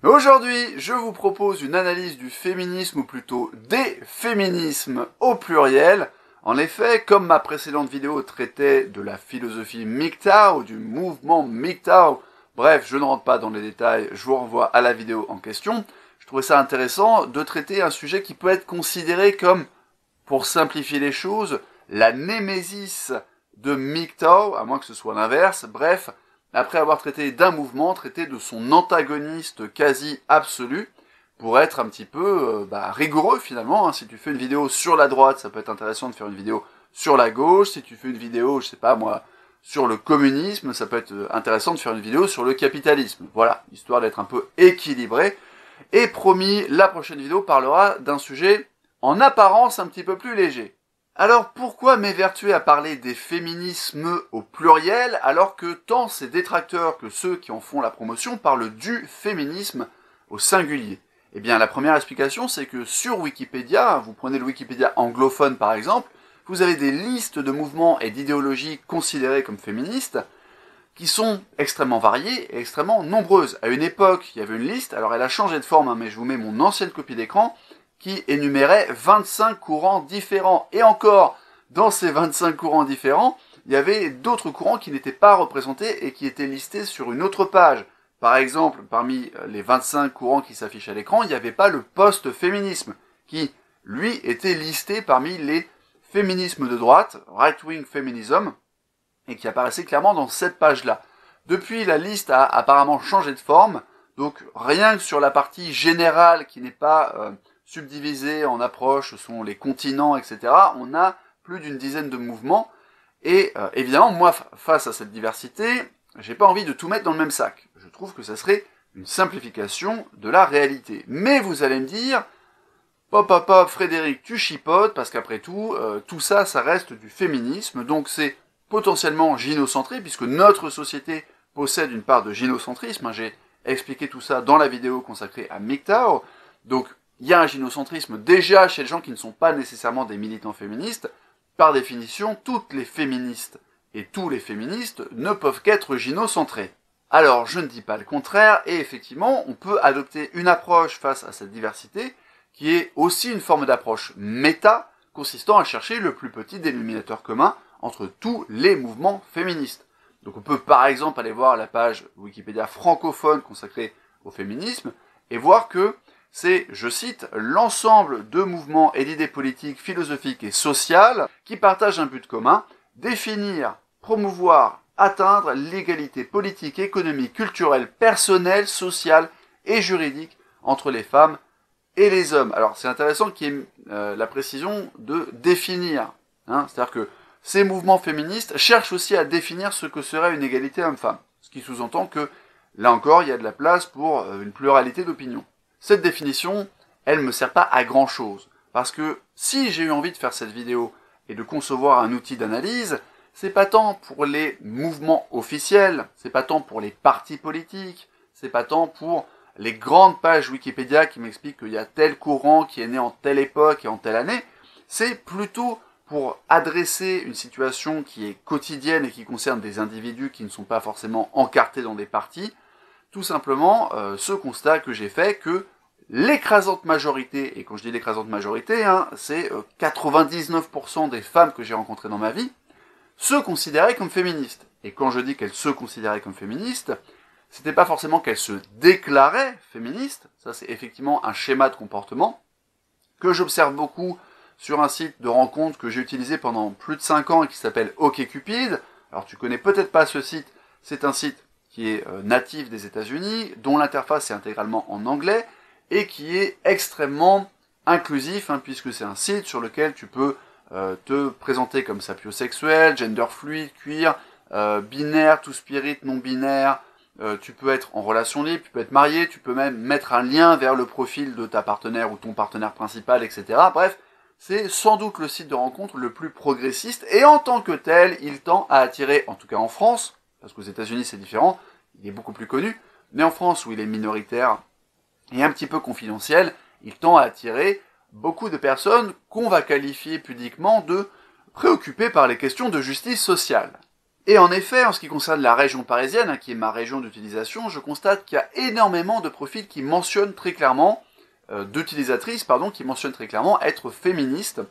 Aujourd'hui, je vous propose une analyse du féminisme, ou plutôt des féminismes au pluriel. En effet, comme ma précédente vidéo traitait de la philosophie MGTOW, du mouvement MGTOW, bref, je ne rentre pas dans les détails, je vous renvoie à la vidéo en question. Je trouvais ça intéressant de traiter un sujet qui peut être considéré comme, pour simplifier les choses, la némésis de MGTOW, à moins que ce soit l'inverse. Bref, après avoir traité d'un mouvement, traiter de son antagoniste quasi absolu, pour être un petit peu rigoureux finalement. Si tu fais une vidéo sur la droite, ça peut être intéressant de faire une vidéo sur la gauche. Si tu fais une vidéo, je sais pas moi, sur le communisme, ça peut être intéressant de faire une vidéo sur le capitalisme. Voilà, histoire d'être un peu équilibré. Et promis, la prochaine vidéo parlera d'un sujet en apparence un petit peu plus léger. Alors pourquoi m'évertuer à parler des féminismes au pluriel alors que tant ses détracteurs que ceux qui en font la promotion parlent du féminisme au singulier? Eh bien la première explication, c'est que sur Wikipédia, vous prenez le Wikipédia anglophone par exemple, vous avez des listes de mouvements et d'idéologies considérées comme féministes qui sont extrêmement variées et extrêmement nombreuses. À une époque, il y avait une liste, alors elle a changé de forme, mais je vous mets mon ancienne copie d'écran, qui énumérait 25 courants différents. Et encore, dans ces 25 courants différents, il y avait d'autres courants qui n'étaient pas représentés et qui étaient listés sur une autre page. Par exemple, parmi les 25 courants qui s'affichent à l'écran, il n'y avait pas le post-féminisme, qui, lui, était listé parmi les féminismes de droite, right-wing feminism, et qui apparaissait clairement dans cette page-là. Depuis, la liste a apparemment changé de forme, donc rien que sur la partie générale qui n'est pas subdivisés en approches selon les continents, etc. On a plus d'une dizaine de mouvements. Et évidemment, moi, face à cette diversité, j'ai pas envie de tout mettre dans le même sac. Je trouve que ça serait une simplification de la réalité. Mais vous allez me dire, pop, Frédéric, tu chipotes, parce qu'après tout, tout ça, ça reste du féminisme. Donc c'est potentiellement gynocentré, puisque notre société possède une part de gynocentrisme. J'ai expliqué tout ça dans la vidéo consacrée à MGTOW. Donc il y a un gynocentrisme déjà chez les gens qui ne sont pas nécessairement des militants féministes. Par définition, toutes les féministes et tous les féministes ne peuvent qu'être gynocentrés. Alors, je ne dis pas le contraire, et effectivement, on peut adopter une approche face à cette diversité, qui est aussi une forme d'approche méta, consistant à chercher le plus petit dénominateur commun entre tous les mouvements féministes. Donc on peut par exemple aller voir la page Wikipédia francophone consacrée au féminisme, et voir que c'est, je cite, l'ensemble de mouvements et d'idées politiques, philosophiques et sociales qui partagent un but commun, définir, promouvoir, atteindre l'égalité politique, économique, culturelle, personnelle, sociale et juridique entre les femmes et les hommes. Alors c'est intéressant qu'il y ait la précision de définir, c'est-à-dire que ces mouvements féministes cherchent aussi à définir ce que serait une égalité homme-femme, ce qui sous-entend que, là encore, il y a de la place pour une pluralité d'opinions. Cette définition, elle me sert pas à grand chose. Parce que si j'ai eu envie de faire cette vidéo et de concevoir un outil d'analyse, c'est pas tant pour les mouvements officiels, c'est pas tant pour les partis politiques, c'est pas tant pour les grandes pages Wikipédia qui m'expliquent qu'il y a tel courant qui est né en telle époque et en telle année, c'est plutôt pour adresser une situation qui est quotidienne et qui concerne des individus qui ne sont pas forcément encartés dans des partis, tout simplement ce constat que j'ai fait que l'écrasante majorité, et quand je dis l'écrasante majorité, c'est 99% des femmes que j'ai rencontrées dans ma vie, se considéraient comme féministes. Et quand je dis qu'elles se considéraient comme féministes, c'était pas forcément qu'elles se déclaraient féministes, ça c'est effectivement un schéma de comportement que j'observe beaucoup sur un site de rencontre que j'ai utilisé pendant plus de 5 ans et qui s'appelle OkCupid. Alors tu connais peut-être pas ce site, c'est un site qui est natif des États-Unis, dont l'interface est intégralement en anglais, et qui est extrêmement inclusif, puisque c'est un site sur lequel tu peux te présenter comme sapiosexuel, gender fluide, queer, binaire, tout spirit, non binaire, tu peux être en relation libre, tu peux être marié, tu peux même mettre un lien vers le profil de ta partenaire ou ton partenaire principal, etc. Bref, c'est sans doute le site de rencontre le plus progressiste, et en tant que tel, il tend à attirer, en tout cas en France, parce qu'aux États-Unis c'est différent, il est beaucoup plus connu, mais en France où il est minoritaire et un petit peu confidentiel, il tend à attirer beaucoup de personnes qu'on va qualifier pudiquement de préoccupées par les questions de justice sociale. Et en effet, en ce qui concerne la région parisienne, qui est ma région d'utilisation, je constate qu'il y a énormément de profils qui mentionnent très clairement, d'utilisatrices, pardon, qui mentionnent très clairement être féministes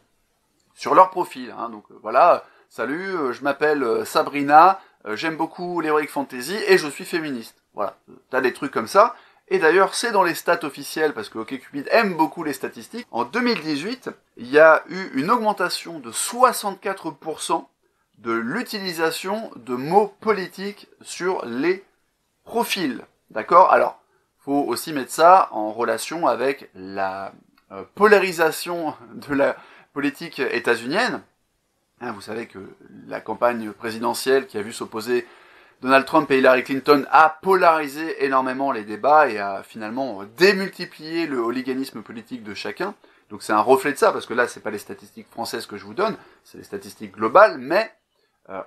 sur leur profil. Donc voilà, salut, je m'appelle Sabrina, j'aime beaucoup l'heroic fantasy et je suis féministe. Voilà, t'as des trucs comme ça. Et d'ailleurs, c'est dans les stats officielles, parce que OkCupid aime beaucoup les statistiques. En 2018, il y a eu une augmentation de 64% de l'utilisation de mots politiques sur les profils. D'accord? Alors, faut aussi mettre ça en relation avec la polarisation de la politique états-unienne. Vous savez que la campagne présidentielle qui a vu s'opposer Donald Trump et Hillary Clinton a polarisé énormément les débats et a finalement démultiplié le hooliganisme politique de chacun. Donc c'est un reflet de ça, parce que là, c'est pas les statistiques françaises que je vous donne, c'est les statistiques globales, mais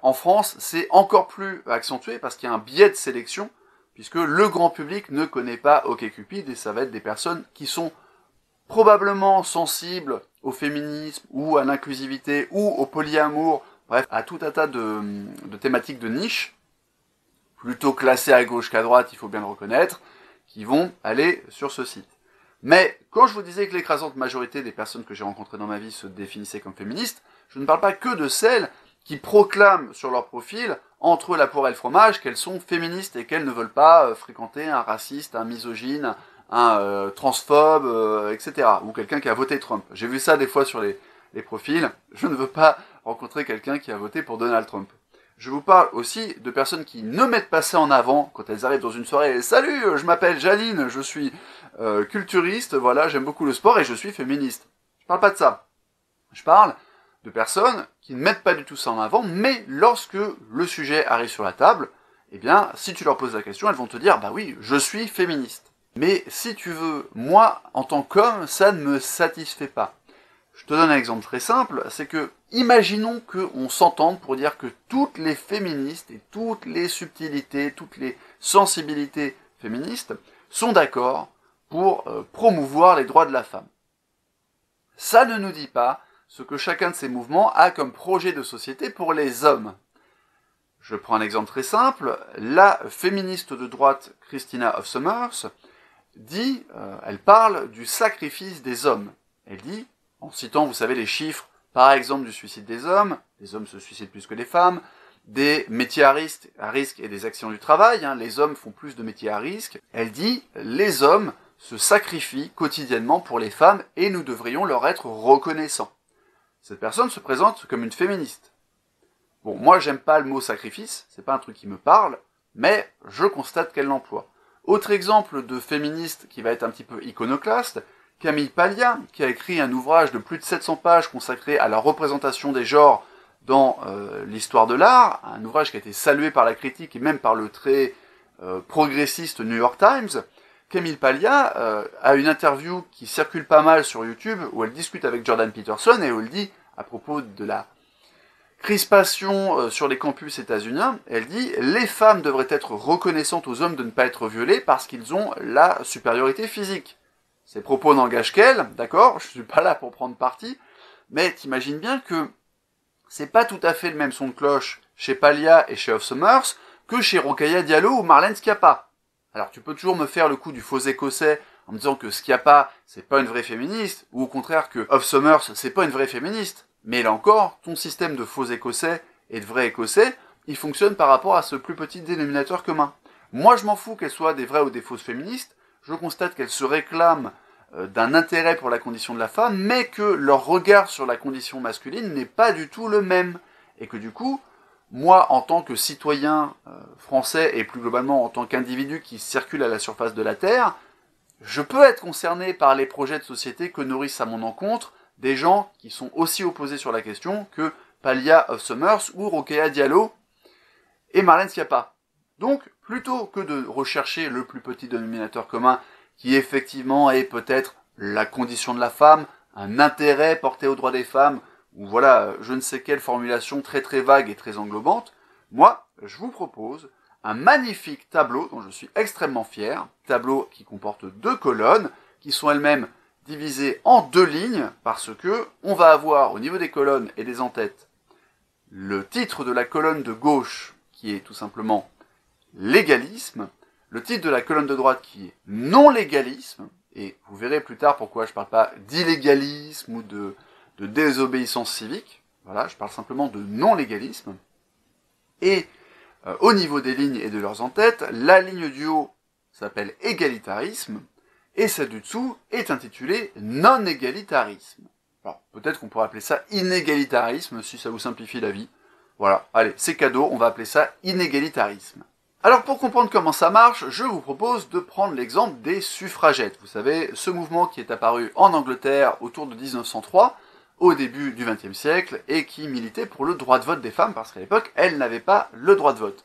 en France, c'est encore plus accentué parce qu'il y a un biais de sélection, puisque le grand public ne connaît pas OkCupid et ça va être des personnes qui sont probablement sensibles au féminisme ou à l'inclusivité ou au polyamour, bref, à tout un tas de thématiques de niche, plutôt classées à gauche qu'à droite, il faut bien le reconnaître, qui vont aller sur ce site. Mais quand je vous disais que l'écrasante majorité des personnes que j'ai rencontrées dans ma vie se définissaient comme féministes, je ne parle pas que de celles qui proclament sur leur profil, entre la poire et le fromage, qu'elles sont féministes et qu'elles ne veulent pas fréquenter un raciste, un misogyne, un transphobe, etc. Ou quelqu'un qui a voté Trump. J'ai vu ça des fois sur les profils. Je ne veux pas rencontrer quelqu'un qui a voté pour Donald Trump. Je vous parle aussi de personnes qui ne mettent pas ça en avant quand elles arrivent dans une soirée. « Salut, je m'appelle Jaline, je suis culturiste, voilà, j'aime beaucoup le sport et je suis féministe. » Je parle pas de ça. Je parle de personnes qui ne mettent pas du tout ça en avant, mais lorsque le sujet arrive sur la table, eh bien, si tu leur poses la question, elles vont te dire « Bah oui, je suis féministe. » Mais si tu veux, moi, en tant qu'homme, ça ne me satisfait pas. Je te donne un exemple très simple, c'est que, imaginons qu'on s'entende pour dire que toutes les féministes et toutes les subtilités, toutes les sensibilités féministes sont d'accord pour promouvoir les droits de la femme. Ça ne nous dit pas ce que chacun de ces mouvements a comme projet de société pour les hommes. Je prends un exemple très simple, la féministe de droite Christina Hoff Sommers dit, elle parle du sacrifice des hommes. Elle dit, en citant, vous savez, les chiffres, par exemple, du suicide des hommes se suicident plus que les femmes, des métiers à risque et des accidents du travail, les hommes font plus de métiers à risque. Elle dit, les hommes se sacrifient quotidiennement pour les femmes et nous devrions leur être reconnaissants. Cette personne se présente comme une féministe. Bon, moi j'aime pas le mot sacrifice, c'est pas un truc qui me parle, mais je constate qu'elle l'emploie. Autre exemple de féministe qui va être un petit peu iconoclaste, Camille Paglia, qui a écrit un ouvrage de plus de 700 pages consacré à la représentation des genres dans l'histoire de l'art, un ouvrage qui a été salué par la critique et même par le très progressiste New York Times. Camille Paglia a une interview qui circule pas mal sur YouTube où elle discute avec Jordan Peterson et où elle dit, à propos de la crispation sur les campus états-uniens, elle dit « Les femmes devraient être reconnaissantes aux hommes de ne pas être violés parce qu'ils ont la supériorité physique. » Ces propos n'engagent qu'elle, d'accord, je suis pas là pour prendre parti, mais t'imagines bien que c'est pas tout à fait le même son de cloche chez Paglia et chez Hoff Sommers que chez Rokhaya Diallo ou Marlène Schiappa. Alors tu peux toujours me faire le coup du faux écossais en me disant que Schiappa c'est pas une vraie féministe, ou au contraire que Hoff Sommers c'est pas une vraie féministe. Mais là encore, ton système de faux écossais et de vrais écossais, il fonctionne par rapport à ce plus petit dénominateur commun. Moi je m'en fous qu'elles soient des vraies ou des fausses féministes, je constate qu'elles se réclament d'un intérêt pour la condition de la femme, mais que leur regard sur la condition masculine n'est pas du tout le même. Et que du coup, moi, en tant que citoyen français, et plus globalement en tant qu'individu qui circule à la surface de la Terre, je peux être concerné par les projets de société que nourrissent à mon encontre des gens qui sont aussi opposés sur la question que Paglia, Hoff Sommers ou Rokhaya Diallo et Marlène Schiappa. Donc, plutôt que de rechercher le plus petit dénominateur commun, qui effectivement est peut-être la condition de la femme, un intérêt porté aux droits des femmes, ou voilà, je ne sais quelle formulation très très vague et très englobante, moi, je vous propose un magnifique tableau dont je suis extrêmement fier, tableau qui comporte 2 colonnes, qui sont elles-mêmes divisées en 2 lignes, parce que on va avoir au niveau des colonnes et des en-têtes le titre de la colonne de gauche qui est tout simplement légalisme, le titre de la colonne de droite qui est non-légalisme, et vous verrez plus tard pourquoi je ne parle pas d'illégalisme ou de désobéissance civique, voilà, je parle simplement de non-légalisme, et au niveau des lignes et de leurs entêtes, la ligne du haut s'appelle égalitarisme, et celle du dessous est intitulée non-égalitarisme. Alors, peut-être qu'on pourrait appeler ça inégalitarisme, si ça vous simplifie la vie. Voilà, allez, c'est cadeau, on va appeler ça inégalitarisme. Alors, pour comprendre comment ça marche, je vous propose de prendre l'exemple des suffragettes. Vous savez, ce mouvement qui est apparu en Angleterre autour de 1903, au début du XXe siècle, et qui militait pour le droit de vote des femmes, parce qu'à l'époque, elles n'avaient pas le droit de vote.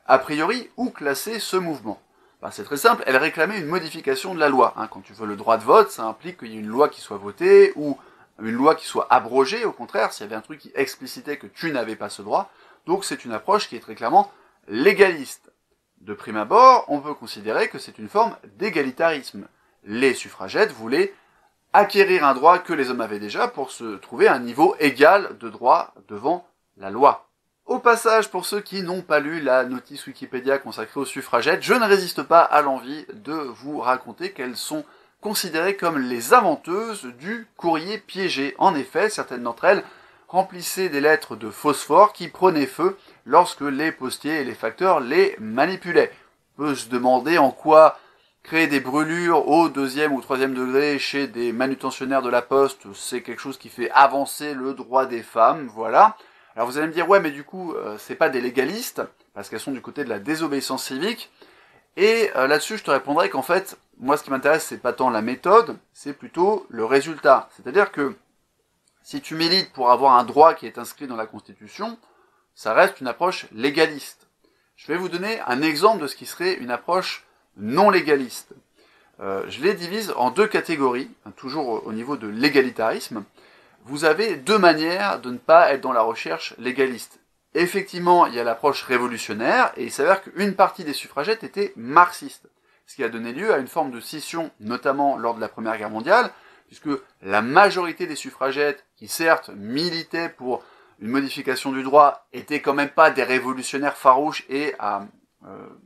A priori, où classer ce mouvement ? Ben, c'est très simple, elles réclamaient une modification de la loi. Quand tu veux le droit de vote, ça implique qu'il y ait une loi qui soit votée, ou une loi qui soit abrogée, au contraire, s'il y avait un truc qui explicitait que tu n'avais pas ce droit. Donc c'est une approche qui est très clairement légaliste. De prime abord, on peut considérer que c'est une forme d'égalitarisme. Les suffragettes voulaient acquérir un droit que les hommes avaient déjà pour se trouver à un niveau égal de droit devant la loi. Au passage, pour ceux qui n'ont pas lu la notice Wikipédia consacrée aux suffragettes, je ne résiste pas à l'envie de vous raconter qu'elles sont considérées comme les inventeuses du courrier piégé. En effet, certaines d'entre elles remplissaient des lettres de phosphore qui prenaient feu lorsque les postiers et les facteurs les manipulaient. On peut se demander en quoi créer des brûlures au 2e ou 3e degré chez des manutentionnaires de la poste, c'est quelque chose qui fait avancer le droit des femmes, voilà. Alors vous allez me dire, ouais, mais du coup, c'est pas des légalistes, parce qu'elles sont du côté de la désobéissance civique, et là-dessus, je te répondrai qu'en fait, moi, ce qui m'intéresse, c'est pas tant la méthode, c'est plutôt le résultat. C'est-à-dire que si tu milites pour avoir un droit qui est inscrit dans la Constitution, ça reste une approche légaliste. Je vais vous donner un exemple de ce qui serait une approche non légaliste. Je les divise en deux catégories, toujours au niveau de l'égalitarisme. Vous avez deux manières de ne pas être dans la recherche légaliste. Effectivement, il y a l'approche révolutionnaire, et il s'avère qu'une partie des suffragettes était marxiste, ce qui a donné lieu à une forme de scission, notamment lors de la Première Guerre mondiale, puisque la majorité des suffragettes, qui certes militaient pour une modification du droit, étaient quand même pas des révolutionnaires farouches et à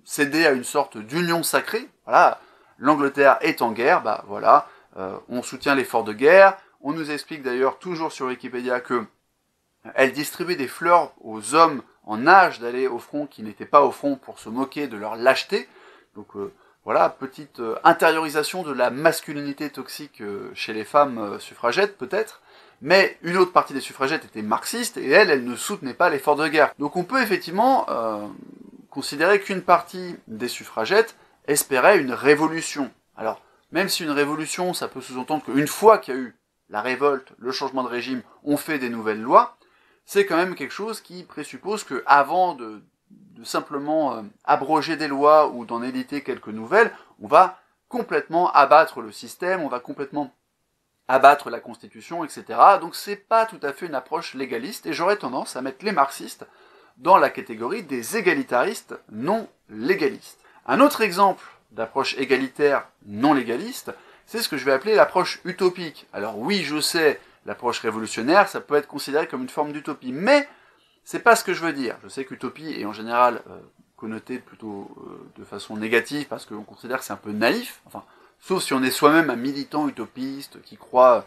céder à une sorte d'union sacrée. Voilà, l'Angleterre est en guerre, bah voilà, on soutient l'effort de guerre. On nous explique d'ailleurs toujours sur Wikipédia que elle distribuait des fleurs aux hommes en âge d'aller au front qui n'étaient pas au front pour se moquer de leur lâcheté. Donc voilà, petite intériorisation de la masculinité toxique chez les femmes suffragettes peut-être. Mais une autre partie des suffragettes était marxiste et elle ne soutenait pas l'effort de guerre. Donc on peut effectivement considérer qu'une partie des suffragettes espérait une révolution. Alors, même si une révolution, ça peut sous-entendre qu'une fois qu'il y a eu la révolte, le changement de régime, on fait des nouvelles lois, c'est quand même quelque chose qui présuppose que avant de simplement abroger des lois ou d'en éditer quelques nouvelles, on va complètement abattre le système, on va complètement abattre la Constitution, etc. Donc c'est pas tout à fait une approche légaliste, et j'aurais tendance à mettre les marxistes dans la catégorie des égalitaristes non légalistes. Un autre exemple d'approche égalitaire non légaliste, c'est ce que je vais appeler l'approche utopique. Alors oui, je sais, l'approche révolutionnaire, ça peut être considéré comme une forme d'utopie, mais c'est pas ce que je veux dire. Je sais qu'utopie est en général connoté plutôt de façon négative, parce qu'on considère que c'est un peu naïf, enfin, sauf si on est soi-même un militant utopiste qui croit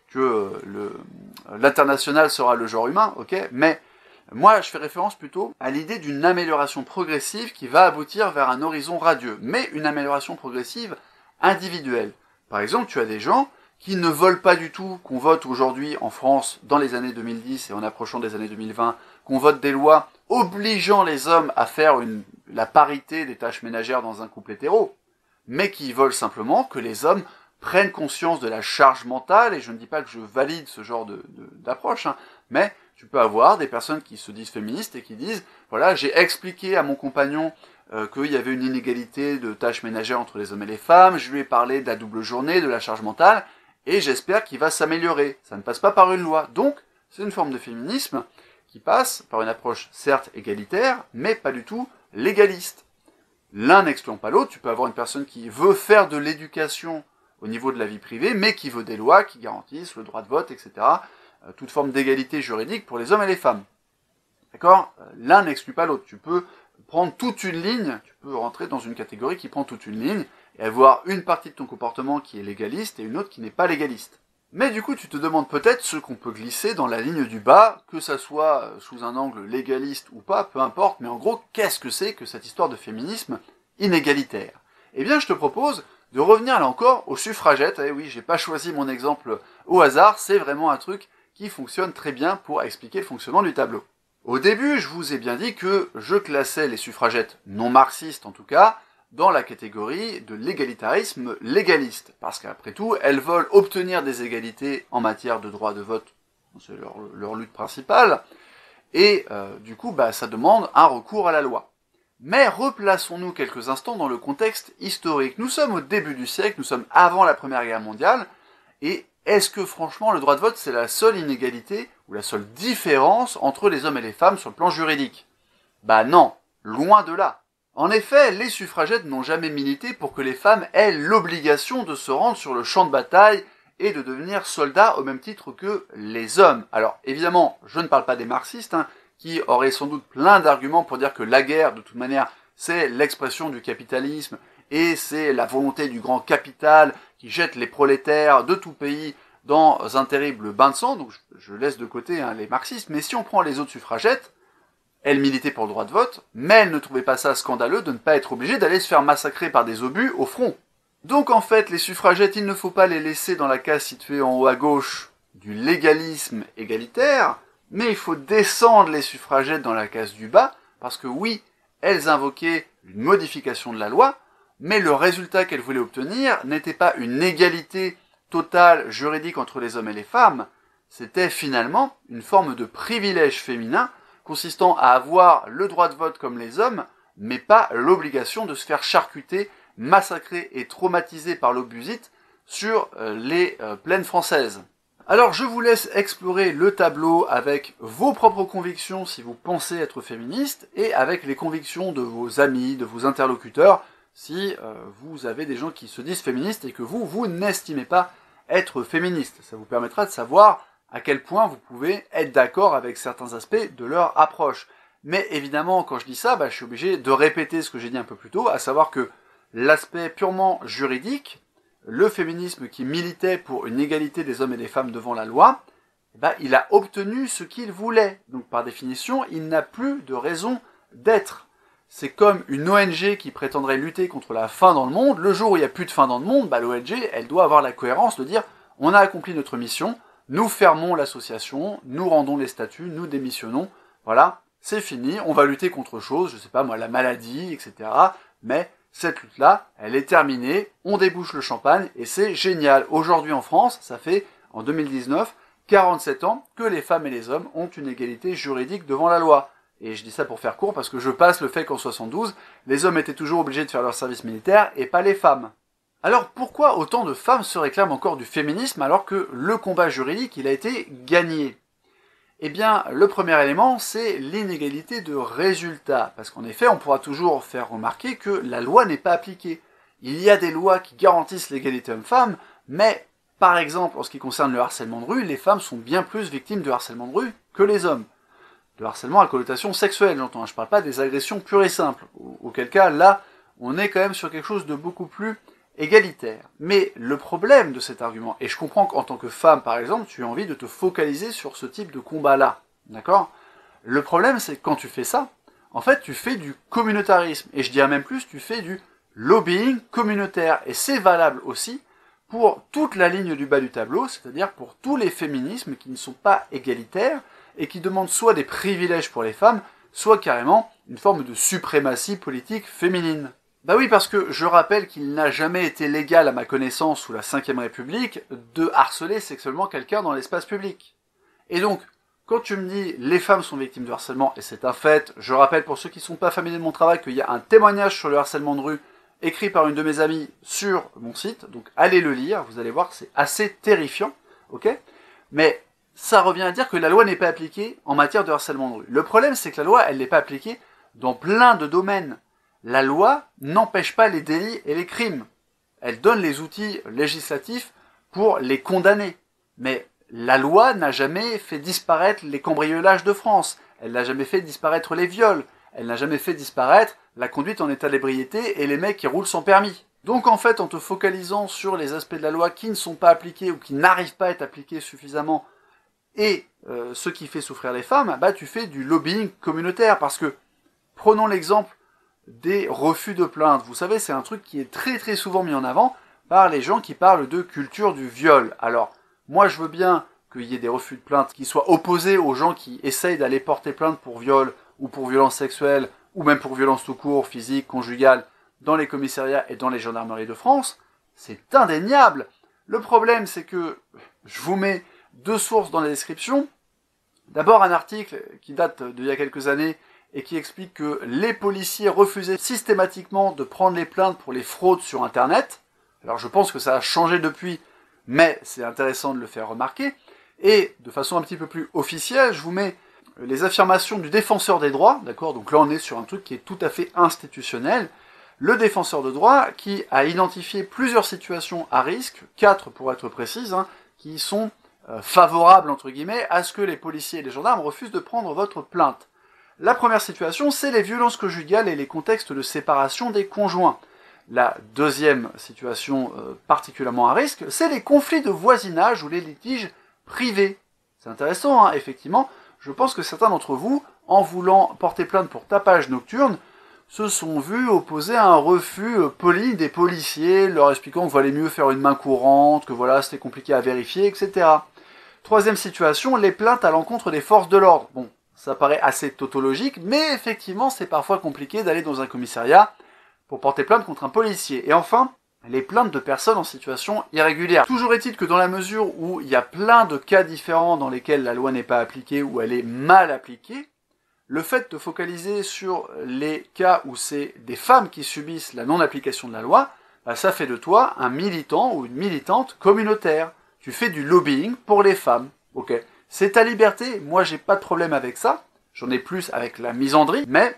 que l'international sera le genre humain, ok, mais moi je fais référence plutôt à l'idée d'une amélioration progressive qui va aboutir vers un horizon radieux, mais une amélioration progressive individuelle. Par exemple, tu as des gens qui ne veulent pas du tout qu'on vote aujourd'hui en France, dans les années 2010 et en approchant des années 2020, qu'on vote des lois obligeant les hommes à faire la parité des tâches ménagères dans un couple hétéro, mais qui veulent simplement que les hommes prennent conscience de la charge mentale, et je ne dis pas que je valide ce genre d'approche, mais tu peux avoir des personnes qui se disent féministes et qui disent, voilà, j'ai expliqué à mon compagnon qu'il y avait une inégalité de tâches ménagères entre les hommes et les femmes, je lui ai parlé de la double journée, de la charge mentale, et j'espère qu'il va s'améliorer. Ça ne passe pas par une loi. Donc, c'est une forme de féminisme qui passe par une approche certes égalitaire, mais pas du tout légaliste. L'un n'exclut pas l'autre. Tu peux avoir une personne qui veut faire de l'éducation au niveau de la vie privée, mais qui veut des lois qui garantissent le droit de vote, etc. Toute forme d'égalité juridique pour les hommes et les femmes. D'accord ? L'un n'exclut pas l'autre. Tu peux prendre toute une ligne, tu peux rentrer dans une catégorie qui prend toute une ligne, et avoir une partie de ton comportement qui est légaliste et une autre qui n'est pas légaliste. Mais du coup, tu te demandes peut-être ce qu'on peut glisser dans la ligne du bas, que ça soit sous un angle légaliste ou pas, peu importe, mais en gros, qu'est-ce que c'est que cette histoire de féminisme inégalitaire? Eh bien, je te propose de revenir là encore aux suffragettes. Eh oui, j'ai pas choisi mon exemple au hasard, c'est vraiment un truc qui fonctionne très bien pour expliquer le fonctionnement du tableau. Au début, je vous ai bien dit que je classais les suffragettes non marxistes en tout cas, dans la catégorie de l'égalitarisme légaliste. Parce qu'après tout, elles veulent obtenir des égalités en matière de droit de vote. C'est leur lutte principale. Et du coup, ça demande un recours à la loi. Mais replaçons-nous quelques instants dans le contexte historique. Nous sommes au début du siècle, nous sommes avant la Première Guerre mondiale, et est-ce que franchement le droit de vote c'est la seule inégalité ou la seule différence entre les hommes et les femmes sur le plan juridique? Bah non, loin de là. En effet, les suffragettes n'ont jamais milité pour que les femmes aient l'obligation de se rendre sur le champ de bataille et de devenir soldats au même titre que les hommes. Alors évidemment, je ne parle pas des marxistes, qui auraient sans doute plein d'arguments pour dire que la guerre, de toute manière, c'est l'expression du capitalisme et c'est la volonté du grand capital qui jette les prolétaires de tout pays dans un terrible bain de sang. Donc je laisse de côté les marxistes, mais si on prend les autres suffragettes, elles militaient pour le droit de vote, mais elles ne trouvaient pas ça scandaleux de ne pas être obligées d'aller se faire massacrer par des obus au front. Donc en fait, les suffragettes, il ne faut pas les laisser dans la case située en haut à gauche du légalisme égalitaire, mais il faut descendre les suffragettes dans la case du bas, parce que oui, elles invoquaient une modification de la loi, mais le résultat qu'elles voulaient obtenir n'était pas une égalité totale juridique entre les hommes et les femmes, c'était finalement une forme de privilège féminin consistant à avoir le droit de vote comme les hommes, mais pas l'obligation de se faire charcuter, massacrer et traumatiser par l'obusite sur les plaines françaises. Alors je vous laisse explorer le tableau avec vos propres convictions si vous pensez être féministe, et avec les convictions de vos amis, de vos interlocuteurs, si vous avez des gens qui se disent féministes et que vous n'estimez pas être féministe. Ça vous permettra de savoir à quel point vous pouvez être d'accord avec certains aspects de leur approche. Mais évidemment, quand je dis ça, je suis obligé de répéter ce que j'ai dit un peu plus tôt, à savoir que l'aspect purement juridique, le féminisme qui militait pour une égalité des hommes et des femmes devant la loi, il a obtenu ce qu'il voulait. Donc par définition, il n'a plus de raison d'être. C'est comme une ONG qui prétendrait lutter contre la faim dans le monde. Le jour où il n'y a plus de faim dans le monde, l'ONG, elle doit avoir la cohérence de dire « on a accompli notre mission », nous fermons l'association, nous rendons les statuts, nous démissionnons, voilà, c'est fini, on va lutter contre autre chose, je sais pas moi, la maladie, etc. Mais cette lutte-là, elle est terminée, on débouche le champagne, et c'est génial. Aujourd'hui en France, ça fait, en 2019, 47 ans que les femmes et les hommes ont une égalité juridique devant la loi. Et je dis ça pour faire court, parce que je passe le fait qu'en 72, les hommes étaient toujours obligés de faire leur service militaire, et pas les femmes. Alors pourquoi autant de femmes se réclament encore du féminisme alors que le combat juridique il a été gagné? Eh bien, le premier élément, c'est l'inégalité de résultat. Parce qu'en effet, on pourra toujours faire remarquer que la loi n'est pas appliquée. Il y a des lois qui garantissent l'égalité homme-femme, mais par exemple, en ce qui concerne le harcèlement de rue, les femmes sont bien plus victimes de harcèlement de rue que les hommes. De harcèlement à connotation sexuelle, j'entends. Je parle pas des agressions pures et simples. Auquel cas, là, on est quand même sur quelque chose de beaucoup plus égalitaire. Mais le problème de cet argument, et je comprends qu'en tant que femme, par exemple, tu as envie de te focaliser sur ce type de combat-là, d'accord? Le problème, c'est que quand tu fais ça, en fait, tu fais du communautarisme, et je dirais même plus, tu fais du lobbying communautaire, et c'est valable aussi pour toute la ligne du bas du tableau, c'est-à-dire pour tous les féminismes qui ne sont pas égalitaires, et qui demandent soit des privilèges pour les femmes, soit carrément une forme de suprématie politique féminine. Bah oui, parce que je rappelle qu'il n'a jamais été légal à ma connaissance sous la Ve République de harceler sexuellement quelqu'un dans l'espace public. Et donc, quand tu me dis les femmes sont victimes de harcèlement, et c'est un fait, je rappelle pour ceux qui ne sont pas familiers de mon travail qu'il y a un témoignage sur le harcèlement de rue écrit par une de mes amies sur mon site, donc allez le lire, vous allez voir, c'est assez terrifiant, ok? Mais ça revient à dire que la loi n'est pas appliquée en matière de harcèlement de rue. Le problème, c'est que la loi, elle n'est pas appliquée dans plein de domaines. La loi n'empêche pas les délits et les crimes. Elle donne les outils législatifs pour les condamner. Mais la loi n'a jamais fait disparaître les cambriolages de France. Elle n'a jamais fait disparaître les viols. elle n'a jamais fait disparaître la conduite en état d'ébriété et les mecs qui roulent sans permis. Donc en fait, en te focalisant sur les aspects de la loi qui ne sont pas appliqués ou qui n'arrivent pas à être appliqués suffisamment et ce qui fait souffrir les femmes, bah tu fais du lobbying communautaire. Parce que, prenons l'exemple des refus de plainte. Vous savez, c'est un truc qui est très très souvent mis en avant par les gens qui parlent de culture du viol. Alors, moi je veux bien qu'il y ait des refus de plainte qui soient opposés aux gens qui essayent d'aller porter plainte pour viol ou pour violence sexuelle ou même pour violence tout court, physique, conjugale, dans les commissariats et dans les gendarmeries de France. C'est indéniable. Le problème, c'est que je vous mets 2 sources dans la description. D'abord un article qui date d'il y a quelques années et qui explique que les policiers refusaient systématiquement de prendre les plaintes pour les fraudes sur Internet. Alors je pense que ça a changé depuis, mais c'est intéressant de le faire remarquer. Et de façon un petit peu plus officielle, je vous mets les affirmations du défenseur des droits, d'accord? Donc là on est sur un truc qui est tout à fait institutionnel. Le défenseur de droit qui a identifié plusieurs situations à risque, 4 pour être précise, qui sont favorables entre guillemets à ce que les policiers et les gendarmes refusent de prendre votre plainte. La première situation, c'est les violences conjugales et les contextes de séparation des conjoints. La deuxième situation particulièrement à risque, c'est les conflits de voisinage ou les litiges privés. C'est intéressant, effectivement. Je pense que certains d'entre vous, en voulant porter plainte pour tapage nocturne, se sont vus opposer à un refus poli des policiers, leur expliquant qu'il valait mieux faire une main courante, que voilà, c'était compliqué à vérifier, etc. Troisième situation, les plaintes à l'encontre des forces de l'ordre. Bon, ça paraît assez tautologique, mais effectivement, c'est parfois compliqué d'aller dans un commissariat pour porter plainte contre un policier. Et enfin, les plaintes de personnes en situation irrégulière. Toujours est-il que dans la mesure où il y a plein de cas différents dans lesquels la loi n'est pas appliquée ou elle est mal appliquée, le fait de focaliser sur les cas où c'est des femmes qui subissent la non-application de la loi, bah ça fait de toi un militant ou une militante communautaire. Tu fais du lobbying pour les femmes, ok? C'est ta liberté, moi j'ai pas de problème avec ça, j'en ai plus avec la misandrie, mais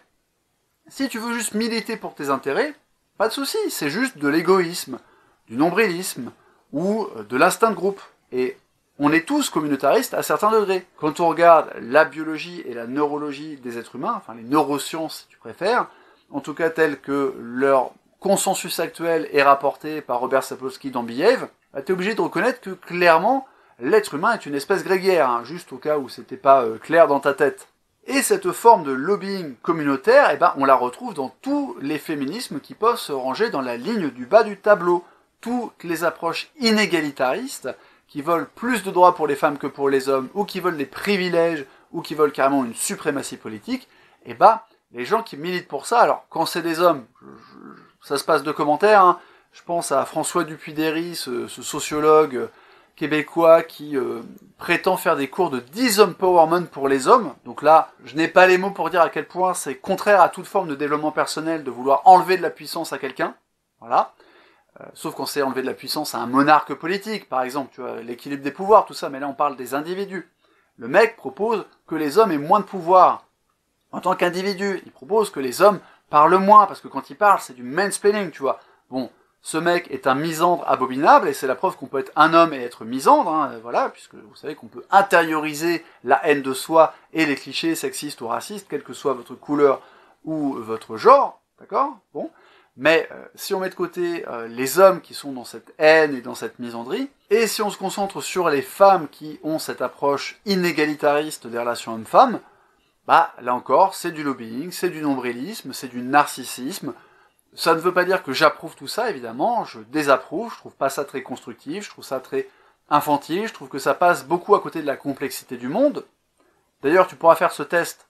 si tu veux juste militer pour tes intérêts, pas de souci, c'est juste de l'égoïsme, du nombrilisme ou de l'instinct de groupe. Et on est tous communautaristes à certains degrés. Quand on regarde la biologie et la neurologie des êtres humains, enfin les neurosciences si tu préfères, en tout cas telles que leur consensus actuel est rapporté par Robert Sapolsky dans Behave, bah, tu es obligé de reconnaître que clairement l'être humain est une espèce grégaire, juste au cas où c'était pas clair dans ta tête. Et cette forme de lobbying communautaire, eh ben, on la retrouve dans tous les féminismes qui peuvent se ranger dans la ligne du bas du tableau. Toutes les approches inégalitaristes qui veulent plus de droits pour les femmes que pour les hommes, ou qui veulent des privilèges, ou qui veulent carrément une suprématie politique, eh ben, les gens qui militent pour ça, alors quand c'est des hommes, ça se passe de commentaires, je pense à François Dupuy-Derry, ce sociologue québécois qui prétend faire des cours de 10 empowerment pour les hommes. Donc là, je n'ai pas les mots pour dire à quel point c'est contraire à toute forme de développement personnel de vouloir enlever de la puissance à quelqu'un. Voilà. Sauf qu'on sait enlever de la puissance à un monarque politique, par exemple, tu vois, l'équilibre des pouvoirs, tout ça, mais là on parle des individus. Le mec propose que les hommes aient moins de pouvoir. En tant qu'individu, il propose que les hommes parlent moins, parce que quand ils parlent, c'est du mansplaining, tu vois. Bon, ce mec est un misandre abominable, et c'est la preuve qu'on peut être un homme et être misandre, voilà, puisque vous savez qu'on peut intérioriser la haine de soi et les clichés sexistes ou racistes, quelle que soit votre couleur ou votre genre, d'accord? Bon. Mais si on met de côté les hommes qui sont dans cette haine et dans cette misandrie, et si on se concentre sur les femmes qui ont cette approche inégalitariste des relations hommes-femmes, bah là encore, c'est du lobbying, c'est du nombrilisme, c'est du narcissisme. Ça ne veut pas dire que j'approuve tout ça, évidemment, je désapprouve, je trouve pas ça très constructif, je trouve ça très infantile, je trouve que ça passe beaucoup à côté de la complexité du monde. D'ailleurs, tu pourras faire ce test,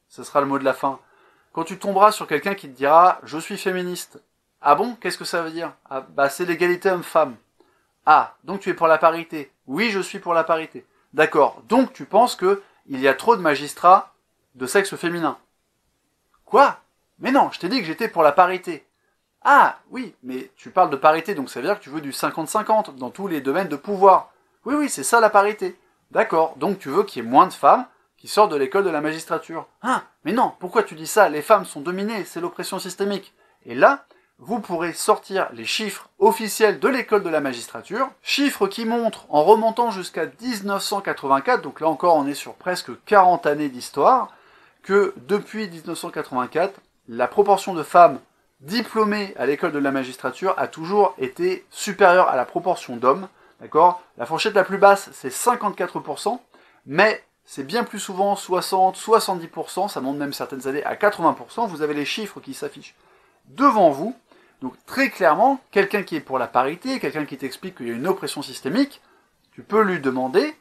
ce sera le mot de la fin. Quand tu tomberas sur quelqu'un qui te dira « je suis féministe ». Ah bon? Qu'est-ce que ça veut dire? Ah, bah c'est l'égalité homme-femme. Ah, donc tu es pour la parité? Oui, je suis pour la parité. D'accord, donc tu penses que il y a trop de magistrats de sexe féminin. Quoi? Mais non, je t'ai dit que j'étais pour la parité. Ah, oui, mais tu parles de parité, donc ça veut dire que tu veux du 50-50 dans tous les domaines de pouvoir. Oui, oui, c'est ça la parité. D'accord, donc tu veux qu'il y ait moins de femmes qui sortent de l'école de la magistrature. Ah, mais non, pourquoi tu dis ça? Les femmes sont dominées, c'est l'oppression systémique. Et là, vous pourrez sortir les chiffres officiels de l'école de la magistrature, chiffres qui montrent, en remontant jusqu'à 1984, donc là encore on est sur presque 40 années d'histoire, que depuis 1984, la proportion de femmes diplômées à l'école de la magistrature a toujours été supérieure à la proportion d'hommes. D'accord ? La fourchette la plus basse, c'est 54%, mais c'est bien plus souvent 60, 70%, ça monte même certaines années à 80%. Vous avez les chiffres qui s'affichent devant vous. Donc très clairement, quelqu'un qui est pour la parité, quelqu'un qui t'explique qu'il y a une oppression systémique, tu peux lui demander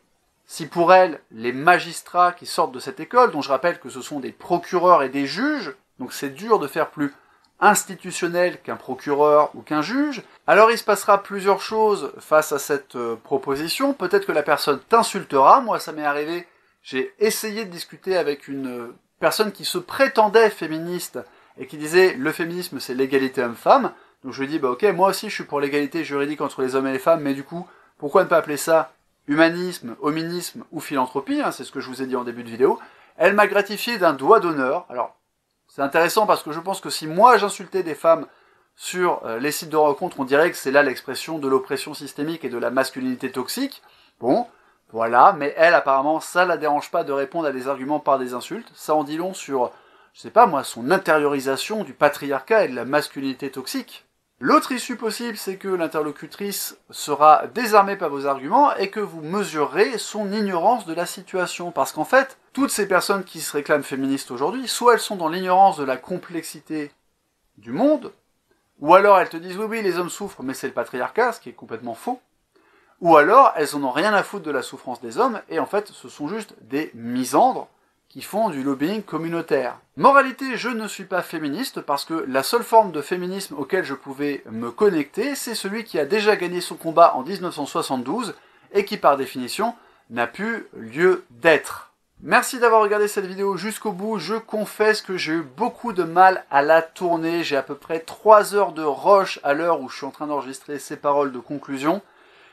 si pour elle, les magistrats qui sortent de cette école, dont je rappelle que ce sont des procureurs et des juges, donc c'est dur de faire plus institutionnel qu'un procureur ou qu'un juge, alors il se passera plusieurs choses face à cette proposition. Peut-être que la personne t'insultera. Moi, ça m'est arrivé, j'ai essayé de discuter avec une personne qui se prétendait féministe et qui disait le féminisme c'est l'égalité homme-femme. Donc je lui ai dit, bah ok, moi aussi je suis pour l'égalité juridique entre les hommes et les femmes, mais du coup, pourquoi ne pas appeler ça humanisme, hominisme ou philanthropie, hein, c'est ce que je vous ai dit en début de vidéo. Elle m'a gratifié d'un doigt d'honneur. Alors, c'est intéressant parce que je pense que si moi j'insultais des femmes sur les sites de rencontres, on dirait que c'est là l'expression de l'oppression systémique et de la masculinité toxique. Bon, voilà, mais elle apparemment ça la dérange pas de répondre à des arguments par des insultes. Ça en dit long sur, je sais pas moi, son intériorisation du patriarcat et de la masculinité toxique. L'autre issue possible, c'est que l'interlocutrice sera désarmée par vos arguments et que vous mesurerez son ignorance de la situation. Parce qu'en fait, toutes ces personnes qui se réclament féministes aujourd'hui, soit elles sont dans l'ignorance de la complexité du monde, ou alors elles te disent oui, les hommes souffrent, mais c'est le patriarcat, ce qui est complètement faux, ou alors elles en ont rien à foutre de la souffrance des hommes, et en fait, ce sont juste des misandres qui font du lobbying communautaire. Moralité, je ne suis pas féministe parce que la seule forme de féminisme auquel je pouvais me connecter, c'est celui qui a déjà gagné son combat en 1972 et qui par définition n'a plus lieu d'être. Merci d'avoir regardé cette vidéo jusqu'au bout. Je confesse que j'ai eu beaucoup de mal à la tourner. J'ai à peu près 3 heures de rush à l'heure où je suis en train d'enregistrer ces paroles de conclusion.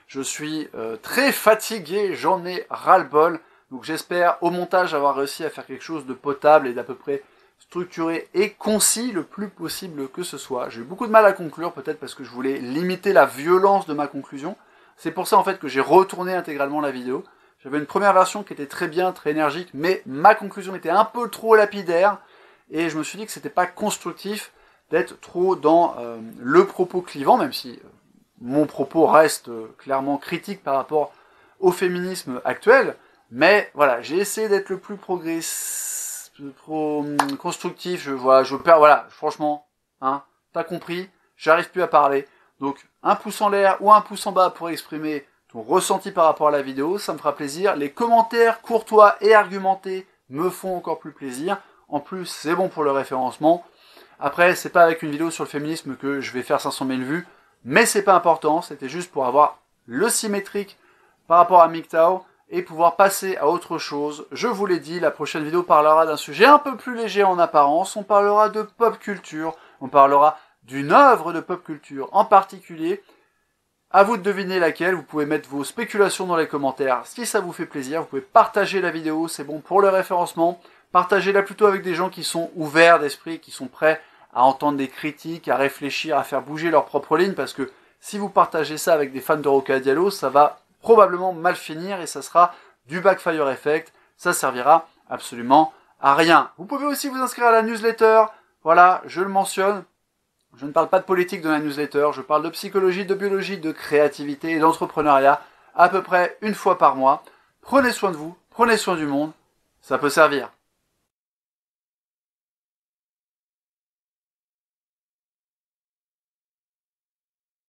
Je suis très fatigué, j'en ai ras-le-bol. Donc j'espère au montage avoir réussi à faire quelque chose de potable et d'à peu près structuré et concis le plus possible que ce soit. J'ai eu beaucoup de mal à conclure, peut-être parce que je voulais limiter la violence de ma conclusion. C'est pour ça en fait que j'ai retourné intégralement la vidéo. J'avais une première version qui était très bien, très énergique, mais ma conclusion était un peu trop lapidaire et je me suis dit que c'était pas constructif d'être trop dans le propos clivant, même si mon propos reste clairement critique par rapport au féminisme actuel. Mais voilà, j'ai essayé d'être le plus constructif. Voilà, franchement, hein, t'as compris, j'arrive plus à parler. Donc, un pouce en l'air ou un pouce en bas pour exprimer ton ressenti par rapport à la vidéo, ça me fera plaisir. Les commentaires courtois et argumentés me font encore plus plaisir. En plus, c'est bon pour le référencement. Après, c'est pas avec une vidéo sur le féminisme que je vais faire 500 000 vues, mais c'est pas important, c'était juste pour avoir le symétrique par rapport à MGTOW et pouvoir passer à autre chose. Je vous l'ai dit, la prochaine vidéo parlera d'un sujet un peu plus léger en apparence, on parlera de pop culture, on parlera d'une œuvre de pop culture en particulier. À vous de deviner laquelle, vous pouvez mettre vos spéculations dans les commentaires si ça vous fait plaisir, vous pouvez partager la vidéo, c'est bon pour le référencement, partagez-la plutôt avec des gens qui sont ouverts d'esprit, qui sont prêts à entendre des critiques, à réfléchir, à faire bouger leur propre ligne, parce que si vous partagez ça avec des fans de Roca Diallo, ça va probablement mal finir et ça sera du backfire effect, ça servira absolument à rien. Vous pouvez aussi vous inscrire à la newsletter, voilà, je le mentionne, je ne parle pas de politique dans la newsletter, je parle de psychologie, de biologie, de créativité et d'entrepreneuriat à peu près une fois par mois. Prenez soin de vous, prenez soin du monde, ça peut servir.